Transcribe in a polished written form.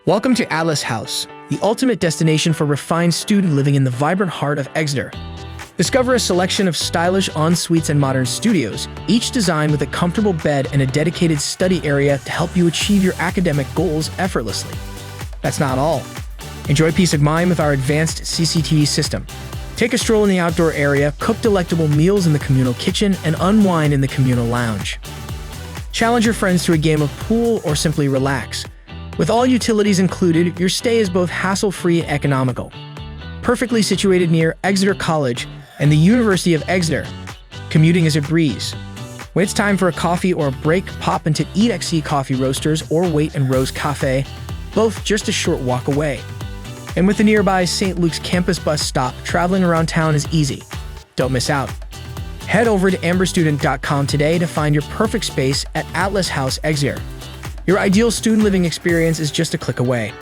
Welcome to Atlas House, the ultimate destination for refined student living in the vibrant heart of Exeter. Discover a selection of stylish en-suites and modern studios, each designed with a comfortable bed and a dedicated study area to help you achieve your academic goals effortlessly. That's not all. Enjoy peace of mind with our advanced CCTV system. Take a stroll in the outdoor area, cook delectable meals in the communal kitchen, and unwind in the communal lounge. Challenge your friends to a game of pool or simply relax. With all utilities included, your stay is both hassle-free and economical. Perfectly situated near Exeter College and the University of Exeter, commuting is a breeze. When it's time for a coffee or a break, pop into EXE Coffee Roasters or Wait and Rose Cafe, both just a short walk away. And with the nearby St. Luke's campus bus stop, traveling around town is easy. Don't miss out. Head over to amberstudent.com today to find your perfect space at Atlas House Exeter. Your ideal student living experience is just a click away.